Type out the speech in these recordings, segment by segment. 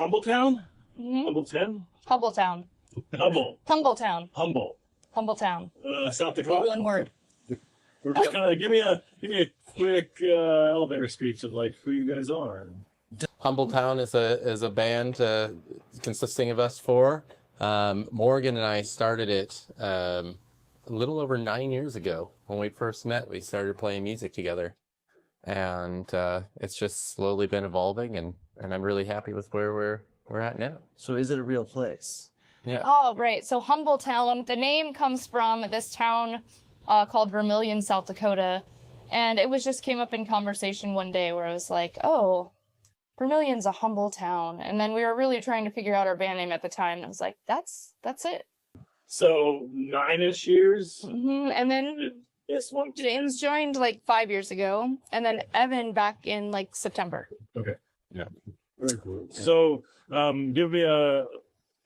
Humbletown? Mm-hmm. Humbletown? Humbletown. Humbletown. Humbletown. South Dakota. One word. We're just kind of give me a quick elevator speech of like who you guys are. Humbletown is a band consisting of us four. Morgan and I started it a little over 9 years ago. When we first met, we started playing music together, and it's just slowly been evolving, and I'm really happy with where we're at now. So is it a real place? Yeah. Oh, right. So Humbletown, the name comes from this town called Vermilion, South Dakota. And it was just came up in conversation one day where I was like, oh, Vermilion's a humble town. And then we were really trying to figure out our band name at the time. And I was like, that's it. So 9-ish years. Mm-hmm. And then This one. James joined like 5 years ago. And then Evan back in like September. Okay. Yeah. Very cool. So give me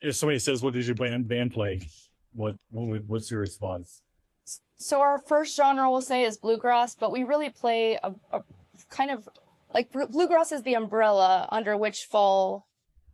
if somebody says, what does your band play? What's your response? So our first genre we'll say is bluegrass, but we really play a kind of like bluegrass is the umbrella under which fall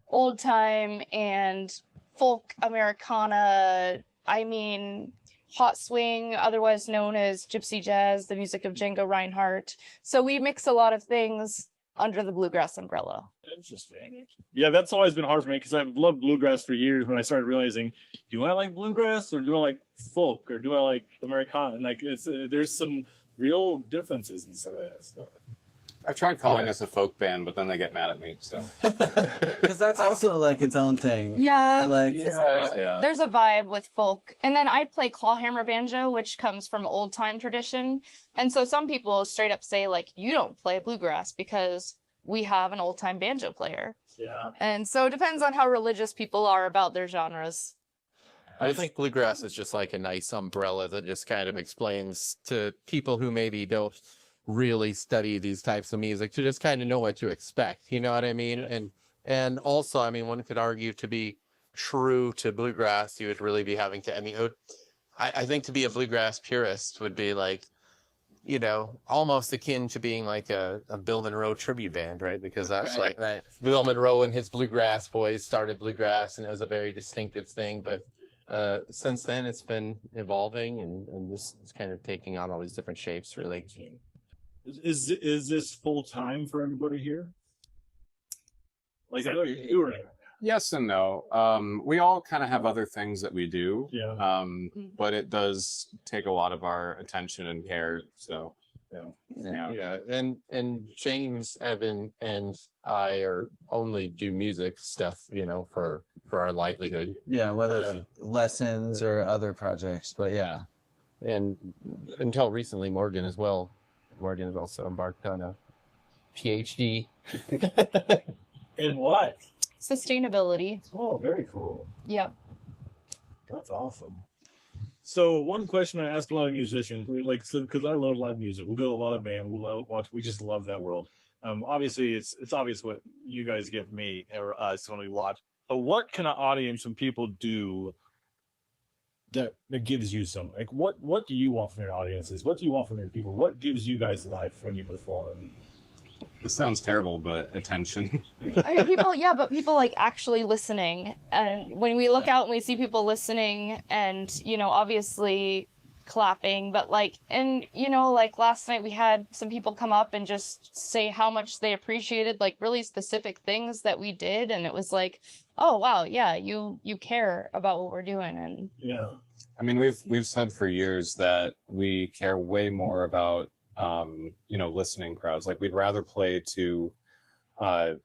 old time and folk Americana. I mean, hot swing, otherwise known as gypsy jazz, the music of Django Reinhardt. So we mix a lot of things under the bluegrass umbrella. Interesting. Yeah, that's always been hard for me because I've loved bluegrass for years. When I started realizing, do I like bluegrass or do I like folk or do I like Americana? And like, it's there's some real differences in some of that stuff. I've tried calling us a folk band, but then they get mad at me. So Because that's also like its own thing. Yeah. Like, yeah. There's a vibe with folk. And then I play clawhammer banjo, which comes from old time tradition. And so some people straight up say, like, you don't play bluegrass because we have an old time banjo player. Yeah. And so it depends on how religious people are about their genres. I think bluegrass is just like a nice umbrella that just kind of explains to people who maybe don't really study these types of music to just kind of know what to expect. You know what I mean? And also, I mean, one could argue to be true to bluegrass, you would really be having to, I mean, I think to be a bluegrass purist would be like, you know, almost akin to being like a Bill Monroe tribute band, right? Because that's right. Bill Monroe and his bluegrass boys started bluegrass, and it was a very distinctive thing. But since then, it's been evolving, and this is kind of taking on all these different shapes, really. Is this full time for everybody here? Like I know you were. Yes and no. We all kind of have other things that we do. Yeah. But it does take a lot of our attention and care. So Yeah, and James, Evan, and I only do music stuff, you know, for our livelihood. yeah, whether it's lessons or other projects, but yeah. And until recently, Morgan as well. Morgan has also embarked on a PhD. In what? Sustainability. Oh, very cool. Yep. That's awesome. So one question I ask a lot of musicians, like, because I love live music, we'll go to a lot of bands, we'll watch, we just love that world. Obviously, it's obvious what you guys give me or us when we watch. But what can an audience and people do that gives you something? Like, what do you want from your audiences? What do you want from your people? What gives you guys life when you perform? this sounds terrible, but attention. I mean, people like actually listening. And when we look out and we see people listening and, you know, obviously clapping, but like, and, you know, like last night we had some people come up and just say how much they appreciated like really specific things that we did. And it was like, oh, wow, yeah, you care about what we're doing. And Yeah. I mean, we've said for years that we care way more about you know, listening crowds. Like we'd rather play to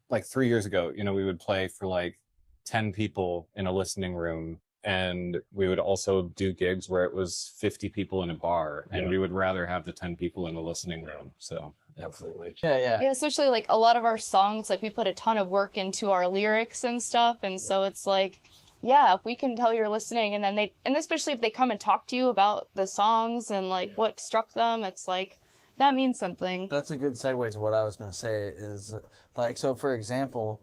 like 3 years ago, you know, we would play for like 10 people in a listening room, and we would also do gigs where it was 50 people in a bar, and we would rather have the 10 people in the listening room. So Absolutely. Yeah. yeah, especially like a lot of our songs, like we put a ton of work into our lyrics and stuff. And so it's like, yeah, if we can tell you're listening, and then and especially if they come and talk to you about the songs and like what struck them, it's like, that means something. That's a good segue to what I was going to say is like, so for example,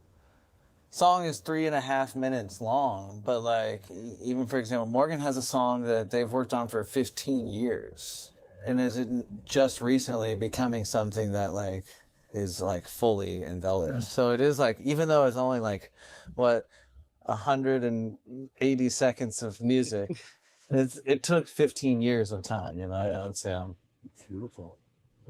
song is 3.5 minutes long, but like, even for example, Morgan has a song that they've worked on for 15 years and isn't just recently becoming something that like is like fully embellished. So it is like, even though it's only like, what, 180 seconds of music, it took 15 years of time, you know. I would say Beautiful.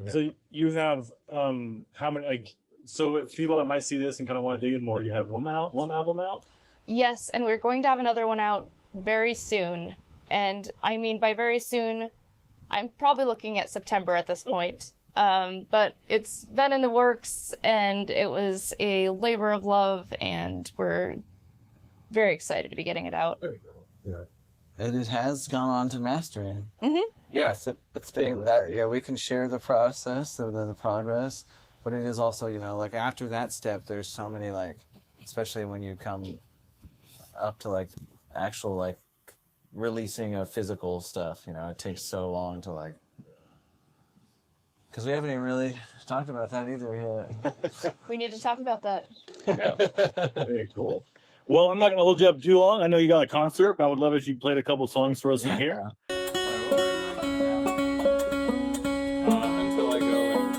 So you have how many, like, so if people that might see this and kind of want to dig in more, you have one album out? Yes, and we're going to have another one out very soon. And I mean, by very soon, I'm probably looking at September at this point. But it's been in the works, and it was a labor of love, and we're very excited to be getting it out. and it has gone on to mastering. Mm-hmm. Yes, it's being that. Yeah, we can share the process of the progress, but it is also, you know, like after that step, there's so many, like, especially when you come up to like actual like releasing of physical stuff, you know, it takes so long to like, because we haven't even really talked about that either yet. We need to talk about that. Very cool. Well, I'm not going to hold you up too long. I know you got a concert, but I would love if you played a couple songs for us in here. Until I go and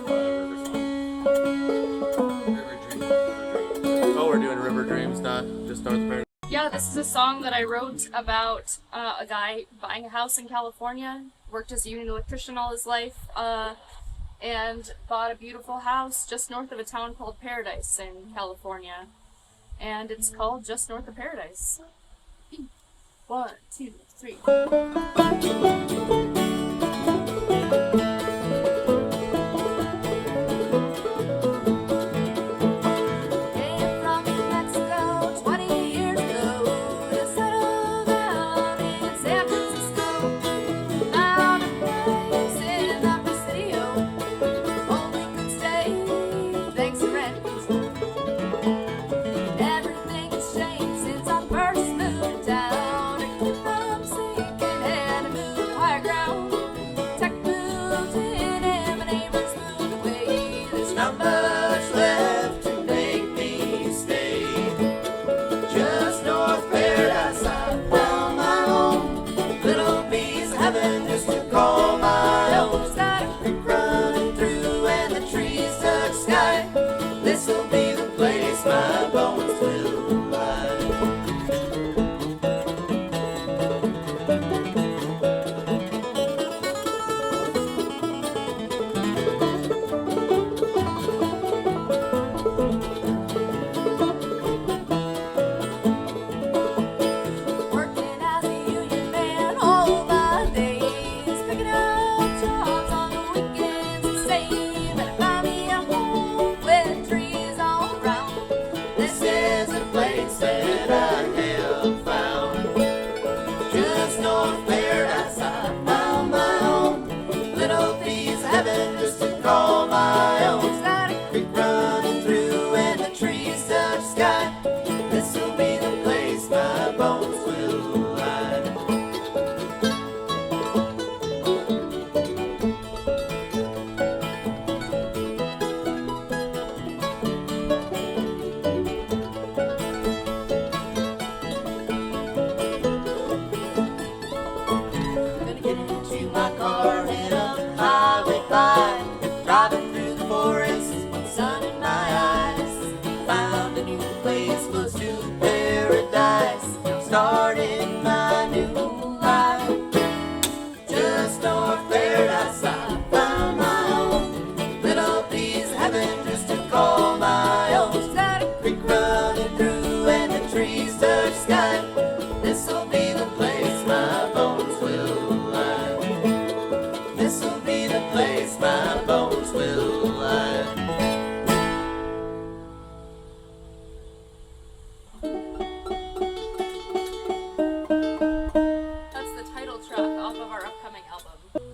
River Dreams. Oh, we're doing River Dreams, not just North Paradise. Yeah, this is a song that I wrote about a guy buying a house in California, worked as a union electrician all his life, and bought a beautiful house just north of a town called Paradise in California. And it's called Just North of Paradise. 1, 2, 3.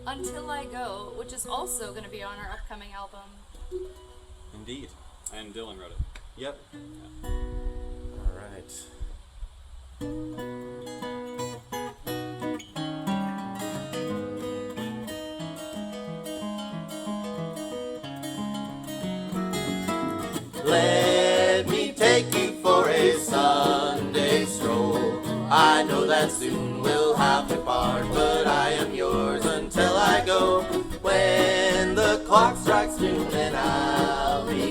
Until I Go, which is also going to be on our upcoming album. Indeed. And Dylan wrote it. Yep. Yeah. All right. Let me take you for a Sunday stroll. I know that soon we'll have to part, but I am yours until I go. When the clock strikes noon, then I'll be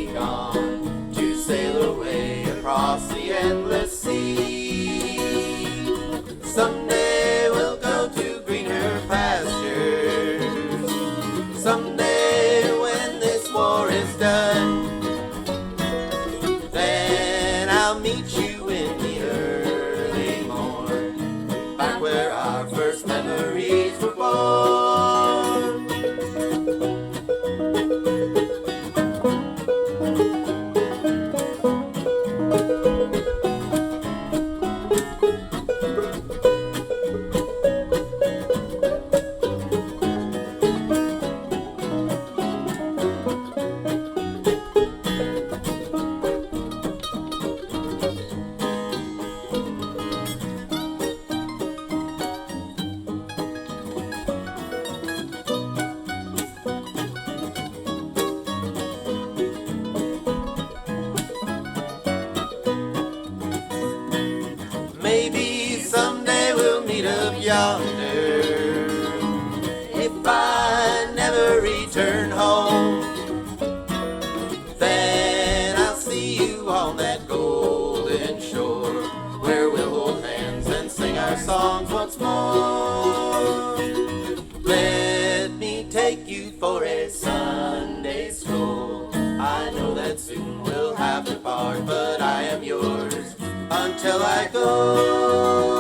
I'll meet you in the early morn, back where our first memories were born. Maybe someday we'll meet up yonder, if I never return home. Then I'll see you on that golden shore, where we'll hold hands and sing our songs once more. Let me take you for a Sunday stroll. I know that soon we'll have to part, but I am yours until I go.